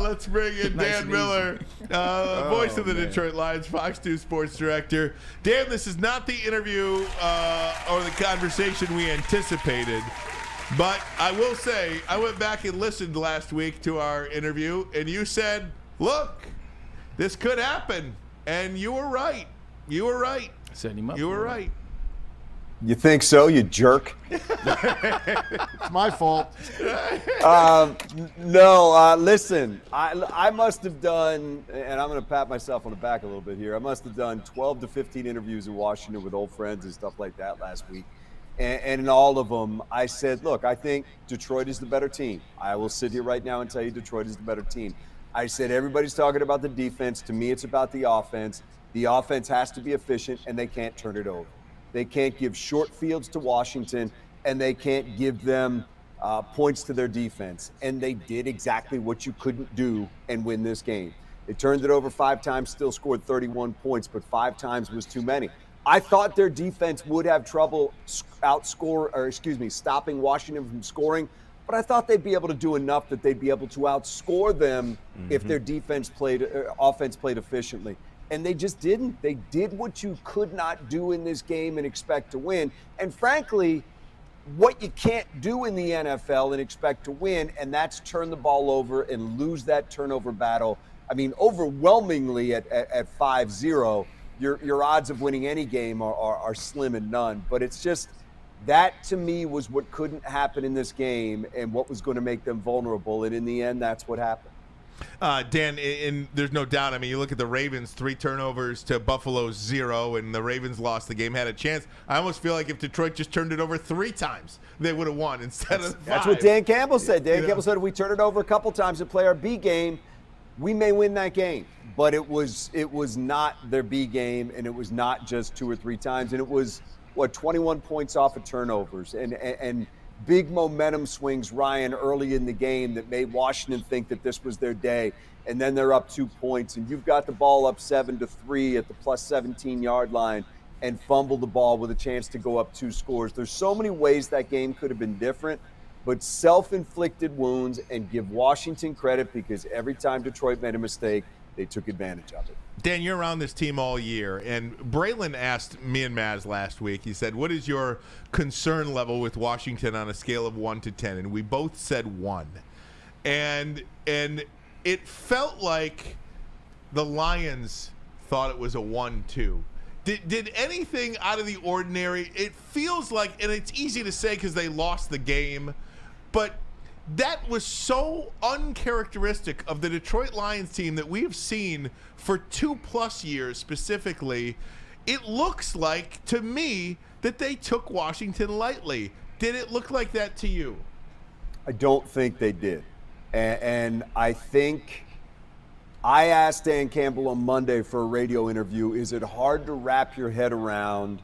let's bring in Dan Miller, voice of the Detroit Lions, Fox 2 sports director. Dan, this is not the interview or the conversation we anticipated, but I will say I went back and listened last week to our interview, and you said, look, this could happen, and you were right. You were right. Setting him up. You were right. You think so, you jerk? It's my fault. No, listen, I must have done, and I'm going to pat myself on the back a little bit here. I must have done 12 to 15 interviews in Washington with old friends and stuff like that last week. And in all of them, I said, look, I think Detroit is the better team. I will sit here right now and tell you Detroit is the better team. I said, everybody's talking about the defense. To me, it's about the offense. The offense has to be efficient, and they can't turn it over. They can't give short fields to Washington, and they can't give them points to their defense. And they did exactly what you couldn't do and win this game. They turned it over 5 times, still scored 31 points, but 5 times was too many. I thought their defense would have trouble stopping Washington from scoring, but I thought they'd be able to do enough that they'd be able to outscore them if their offense played efficiently. And they just didn't. They did what you could not do in this game and expect to win. And frankly, what you can't do in the NFL and expect to win, and that's turn the ball over and lose that turnover battle. I mean, overwhelmingly at 5-0, your odds of winning any game are slim and none. But it's just that, to me, was what couldn't happen in this game and what was going to make them vulnerable. And in the end, that's what happened. Dan, and there's no doubt. I mean, you look at the Ravens, 3 turnovers to Buffalo's 0, and the Ravens lost the game, had a chance. I almost feel like if Detroit just turned it over 3 times, they would have won instead of 5. That's what Dan Campbell said. Dan Campbell said if we turn it over a couple times and play our B game, we may win that game. But it was not their B game, and it was not just 2 or 3 times. And it was, 21 points off of turnovers. And big momentum swings, Ryan, early in the game that made Washington think that this was their day. And then they're up 2 points, and you've got the ball up 7-3 at the plus 17-yard line and fumble the ball with a chance to go up 2 scores. There's so many ways that game could have been different, but self-inflicted wounds, and give Washington credit because every time Detroit made a mistake, they took advantage of it. Dan, you're around this team all year, and Braylon asked me and Maz last week, he said, what is your concern level with Washington on a scale of 1 to 10? And we both said 1. And it felt like the Lions thought it was a 1-2. Did anything out of the ordinary? It feels like, and it's easy to say because they lost the game, but that was so uncharacteristic of the Detroit Lions team that we have seen for 2+ years specifically. It looks like, to me, that they took Washington lightly. Did it look like that to you? I don't think they did. And I think I asked Dan Campbell on Monday for a radio interview, is it hard to wrap your head around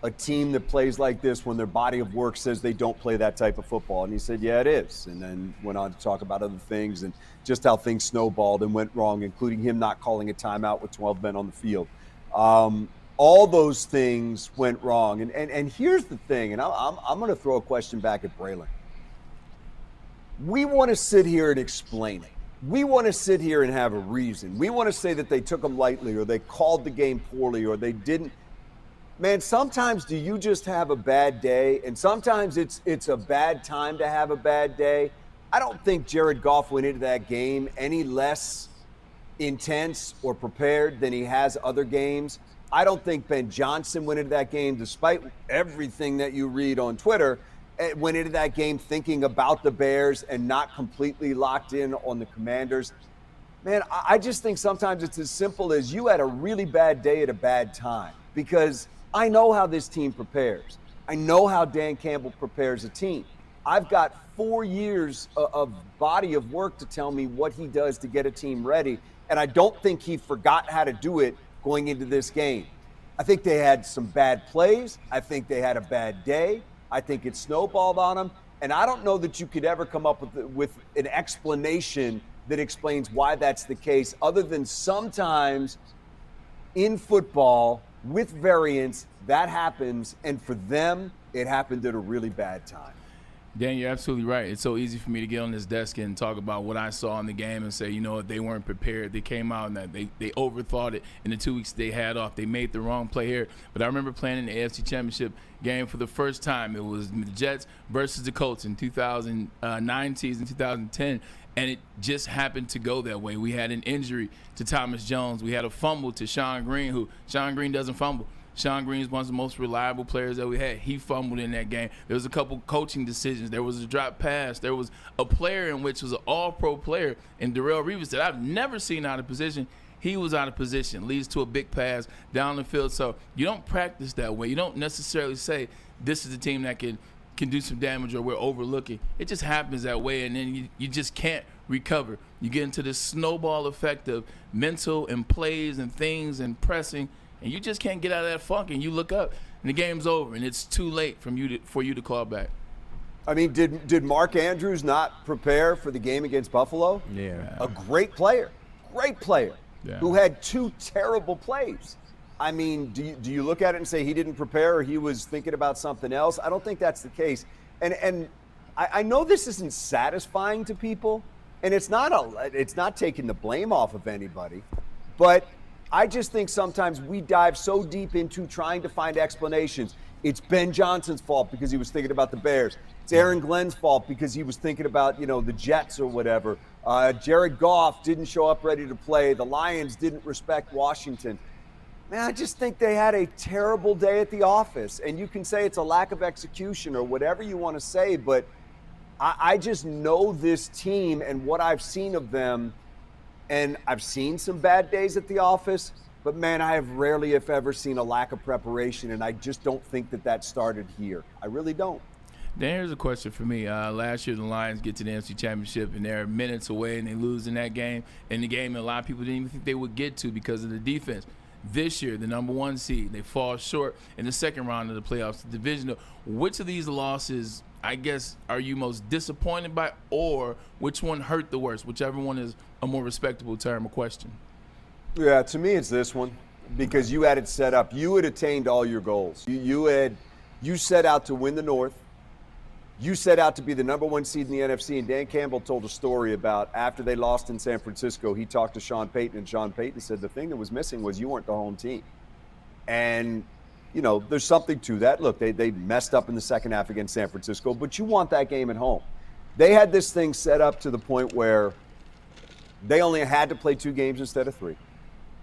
a team that plays like this when their body of work says they don't play that type of football? And he said, yeah, it is. And then went on to talk about other things and just how things snowballed and went wrong, including him not calling a timeout with 12 men on the field. All those things went wrong. And here's the thing, and I'm going to throw a question back at Braylon. We want to sit here and explain it. We want to sit here and have a reason. We want to say that they took them lightly or they called the game poorly or they didn't. Man, sometimes do you just have a bad day? And sometimes it's a bad time to have a bad day. I don't think Jared Goff went into that game any less intense or prepared than he has other games. I don't think Ben Johnson went into that game, despite everything that you read on Twitter, went into that game thinking about the Bears and not completely locked in on the Commanders. Man, I just think sometimes it's as simple as you had a really bad day at a bad time, because I know how this team prepares. I know how Dan Campbell prepares a team. I've got 4 years of body of work to tell me what he does to get a team ready, and I don't think he forgot how to do it going into this game. I think they had some bad plays. I think they had a bad day. I think it snowballed on them, and I don't know that you could ever come up with an explanation that explains why that's the case, other than sometimes in football, with variance, that happens, and for them, it happened at a really bad time. Dan, you're absolutely right. It's so easy for me to get on this desk and talk about what I saw in the game and say, you know what, they weren't prepared. They came out and that they overthought it in the 2 weeks they had off. They made the wrong play here. But I remember playing in the AFC Championship game for the first time. It was the Jets versus the Colts in 2009 season, 2010. And it just happened to go that way. We had an injury to Thomas Jones. We had a fumble to Sean Green, Sean Green doesn't fumble. Sean Green is one of the most reliable players that we had. He fumbled in that game. There was a couple coaching decisions. There was a drop pass. There was a player in which was an all-pro player in Darrelle Revis that I've never seen out of position. He was out of position. Leads to a big pass down the field. So you don't practice that way. You don't necessarily say this is a team that can do some damage or we're overlooking. It just happens that way, and then you just can't recover. You get into this snowball effect of mental and plays and things and pressing, and you just can't get out of that funk, and you look up, and the game's over, and it's too late for you to call back. I mean, did Mark Andrews not prepare for the game against Buffalo? Yeah. A great player, Yeah. who had 2 terrible plays. I mean, do you look at it and say he didn't prepare or he was thinking about something else? I don't think that's the case. And I know this isn't satisfying to people, and it's not taking the blame off of anybody, but I just think sometimes we dive so deep into trying to find explanations. It's Ben Johnson's fault because he was thinking about the Bears. It's Aaron Glenn's fault because he was thinking about, the Jets or whatever. Jared Goff didn't show up ready to play. The Lions didn't respect Washington. Man, I just think they had a terrible day at the office. And you can say it's a lack of execution or whatever you want to say, but I just know this team and what I've seen of them. And I've seen some bad days at the office, but man, I have rarely, if ever, seen a lack of preparation. And I just don't think that started here. I really don't. Dan, here's a question for me. Last year, the Lions get to the NFC Championship, and they're minutes away, and they lose in that game. In the game, a lot of people didn't even think they would get to because of the defense. This year, the number 1 seed, they fall short in the second round of the playoffs, the divisional. Which of these losses, I guess, are you most disappointed by, or which one hurt the worst? Whichever one is a more respectable term or question. Yeah, to me, it's this one because you had it set up. You had attained all your goals. You set out to win the North. You set out to be the number 1 seed in the NFC, and Dan Campbell told a story about after they lost in San Francisco, he talked to Sean Payton, and Sean Payton said the thing that was missing was you weren't the home team. And, there's something to that. Look, they messed up in the second half against San Francisco, but you want that game at home. They had this thing set up to the point where they only had to play 2 games instead of 3.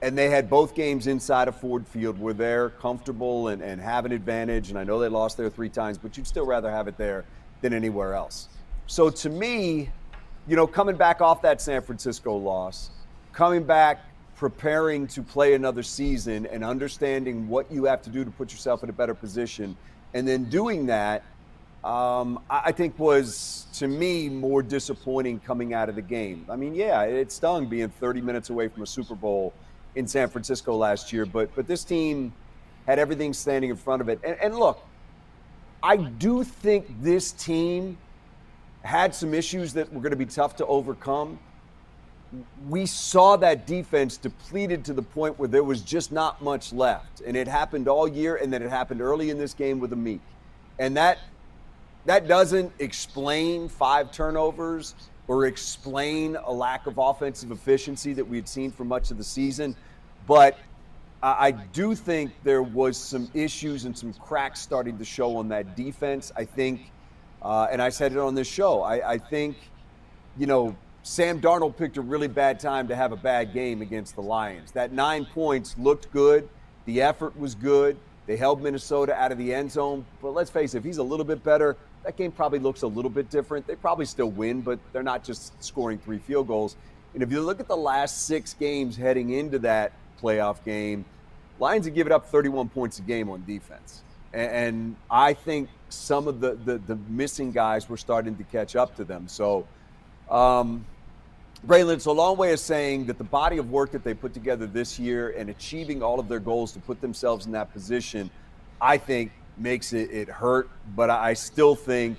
And they had both games inside of Ford Field where they're comfortable and have an advantage. And I know they lost there 3 times, but you'd still rather have it there than anywhere else. So to me, coming back off that San Francisco loss, coming back, preparing to play another season and understanding what you have to do to put yourself in a better position, and then doing that, I think was, to me, more disappointing coming out of the game. I mean, yeah, it stung being 30 minutes away from a Super Bowl in San Francisco last year, but this team had everything standing in front of it. And look, I do think this team had some issues that were going to be tough to overcome. We saw that defense depleted to the point where there was just not much left. And it happened all year, and then it happened early in this game with Amik. And that doesn't explain 5 turnovers or explain a lack of offensive efficiency that we had seen for much of the season. But I do think there was some issues and some cracks starting to show on that defense. I think, and I said it on this show, I think, Sam Darnold picked a really bad time to have a bad game against the Lions. That 9 points looked good. The effort was good. They held Minnesota out of the end zone. But let's face it, if he's a little bit better, that game probably looks a little bit different. They probably still win, but they're not just scoring 3 field goals. And if you look at the last 6 games heading into that playoff game, Lions have given up 31 points a game on defense. And I think some of the missing guys were starting to catch up to them. So, Braylon, it's a long way of saying that the body of work that they put together this year and achieving all of their goals to put themselves in that position, I think makes it hurt. But I still think,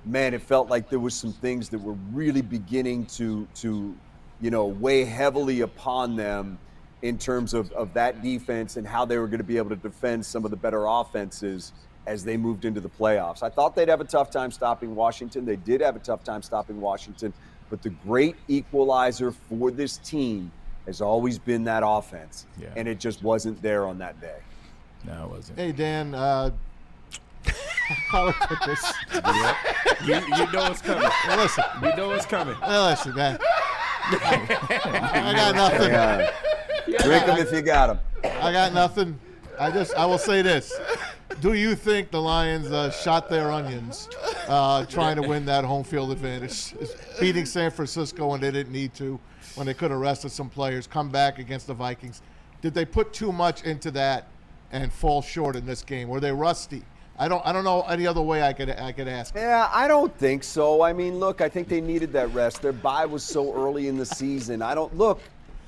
man, it felt like there was some things that were really beginning to weigh heavily upon them in terms of that defense and how they were going to be able to defend some of the better offenses as they moved into the playoffs. I thought they'd have a tough time stopping Washington. They did have a tough time stopping Washington. But the great equalizer for this team has always been that offense. Yeah. And it just wasn't there on that day. No, it wasn't. Hey, Dan, how would I put this? You know it's coming. Listen, You know it's coming. listen, man. I got nothing. Drink them if you got them. I got nothing. I will say this. Do you think the Lions shot their onions trying to win that home field advantage? Beating San Francisco when they didn't need to, when they could have rested some players, come back against the Vikings. Did they put too much into that and fall short in this game? Were they rusty? I don't know any other way I could ask. Yeah, I don't think so. I mean, look, I think they needed that rest. Their bye was so early in the season.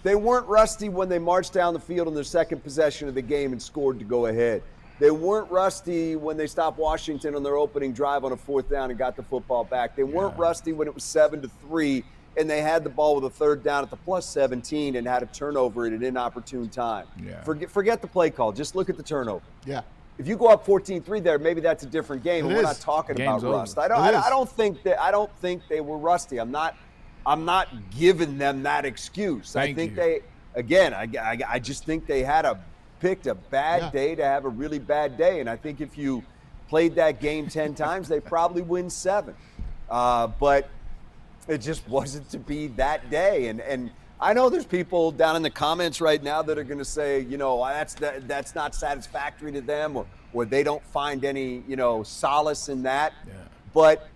They weren't rusty when they marched down the field in their second possession of the game and scored to go ahead. They weren't rusty when they stopped Washington on their opening drive on a fourth down and got the football back. They weren't rusty when it was 7-3 and they had the ball with a third down at the +17 and had a turnover at an inopportune time. Yeah. Forget the play call. Just look at the turnover. Yeah. If you go up 14-3 there, maybe that's a different game. It And we're is. not talking Game's about over. rust. It is. I don't think they were rusty. I'm not giving them that excuse. Thank I think you. I just think they picked a bad day to have a really bad day. And I think if you played that game 10 times, they probably win 7. But it just wasn't to be that day. And I know there's people down in the comments right now that are going to say, that's not satisfactory to them, or they don't find any, solace in that. Yeah. But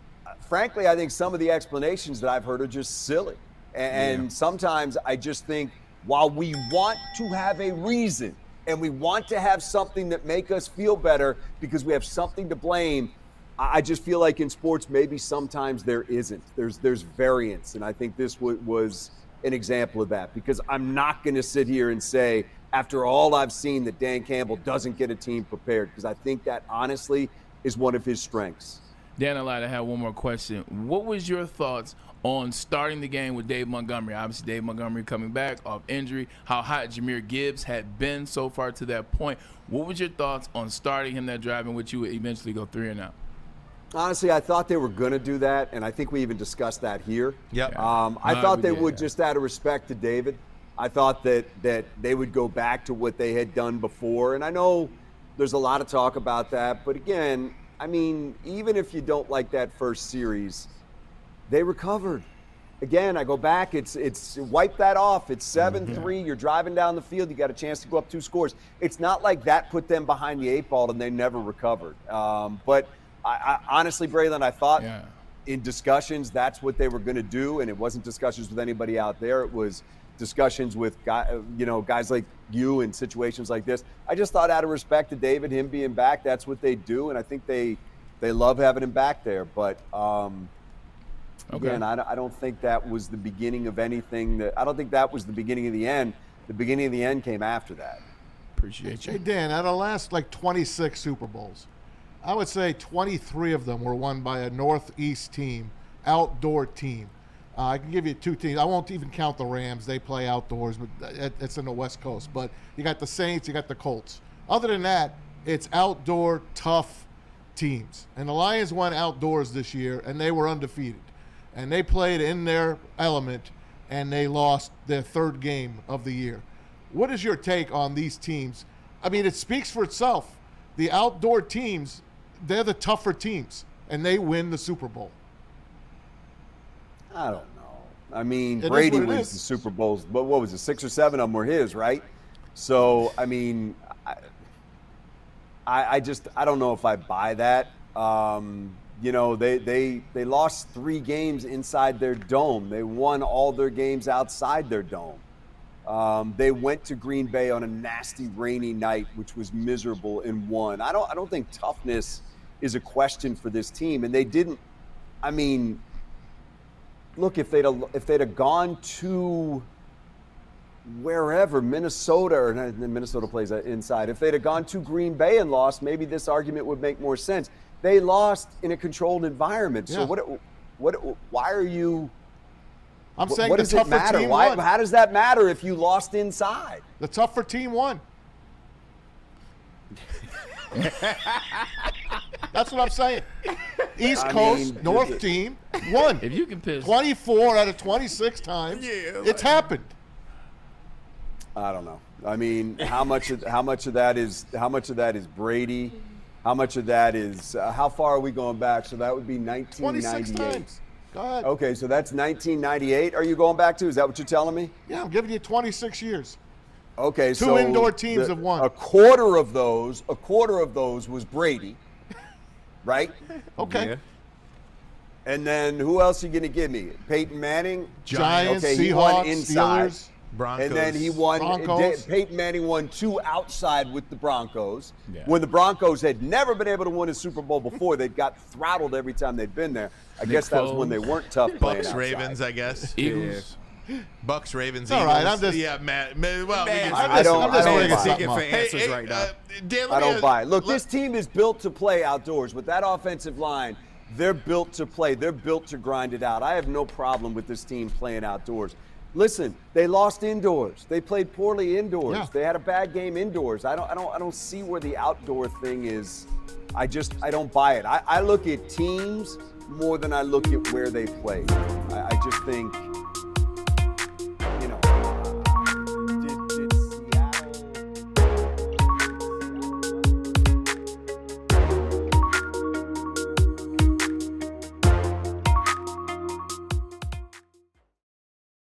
frankly, I think some of the explanations that I've heard are just silly. And sometimes I just think while we want to have a reason and we want to have something that make us feel better because we have something to blame, I just feel like in sports maybe sometimes there isn't. There's variance, and I think this was an example of that, because I'm not going to sit here and say after all I've seen that Dan Campbell doesn't get a team prepared, because I think that honestly is one of his strengths. Dan, I lied. I have one more question. What was your thoughts on starting the game with Dave Montgomery? Obviously, Dave Montgomery coming back off injury, how hot Jahmyr Gibbs had been so far to that point. What was your thoughts on starting him that drive in which you would eventually go 3-and-out? Honestly, I thought they were going to do that, and I think we even discussed that here. Yep. I thought they would, just out of respect to David. I thought that they would go back to what they had done before, and I know there's a lot of talk about that, but again, I mean, even if you don't like that first series, they recovered. Again, I go back, it's wipe that off. It's 7-3, you're driving down the field, you got a chance to go up 2 scores. It's not like that put them behind the 8 ball and they never recovered. But I honestly, Braylon, I thought in discussions that's what they were going to do, and it wasn't discussions with anybody out there. It was discussions with guys like you in situations like this. I just thought out of respect to David, him being back, that's what they do, and I think they love having him back there. But again, I don't think that was the beginning of anything. I don't think that was the beginning of the end. The beginning of the end came after that. Appreciate you. Hey, Dan, out of the last 26 Super Bowls, I would say 23 of them were won by a Northeast team, outdoor team. I can give you 2 teams. I won't even count the Rams. They play outdoors, but it's in the West Coast. But you got the Saints, you got the Colts. Other than that, it's outdoor, tough teams. And the Lions went outdoors this year, and they were undefeated. And they played in their element, and they lost their 3rd game of the year. What is your take on these teams? I mean, it speaks for itself. The outdoor teams, they're the tougher teams, and they win the Super Bowl. I don't know. I mean, It Brady is what it wins is. the Super Bowls, but what was it, 6 or 7 of them were his, right? So, I mean, I don't know if I buy that. They lost 3 games inside their dome. They won all their games outside their dome. They went to Green Bay on a nasty rainy night, which was miserable, and won. I don't think toughness is a question for this team, and they didn't. I mean, look, if they'd have gone to wherever, Minnesota, or Minnesota plays inside. If they'd have gone to Green Bay and lost, maybe this argument would make more sense. They lost in a controlled environment. So why are you? I'm saying what the does it tougher matter? team won. How does that matter if you lost inside? The tougher team won. That's what I'm saying. East I Coast, mean, North team, won. If you can piss, 24 out of 26 times. Yeah, It's happened. I don't know. I mean, how much of that is Brady? How much of that is how far are we going back? So that would be 26 1998. times. Go ahead. Okay, so that's 1998. Are you going back to? Is that what you're telling me? Yeah, I'm giving you 26 years. Okay, Two so indoor teams have won. A quarter of those was Brady, right? Okay. Yeah. And then who else are you going to give me? Peyton Manning? Giants, Okay, he won Seahawks, inside. Steelers. Broncos. And then he won. Broncos. Peyton Manning won 2 outside with the Broncos. Yeah. When the Broncos had never been able to win a Super Bowl before, they'd got throttled every time they'd been there. I guess that was when they weren't tough playing Bucks, outside. Ravens, I guess. Eagles. Bucks, Ravens, all Eagles. right, I'm just- Yeah, Matt. Well, Man, I don't I'm just buy bringing it. something Seeking up. for answers right now. Dan, let I me don't ask- buy it. Look, let- this team is built to play outdoors. With that offensive line, they're built to play. They're built to grind it out. I have no problem with this team playing outdoors. Listen, they lost indoors. They played poorly indoors. Yeah. They had a bad game indoors. I don't see where the outdoor thing is. I don't buy it. I look at teams more than I look at where they play. I just think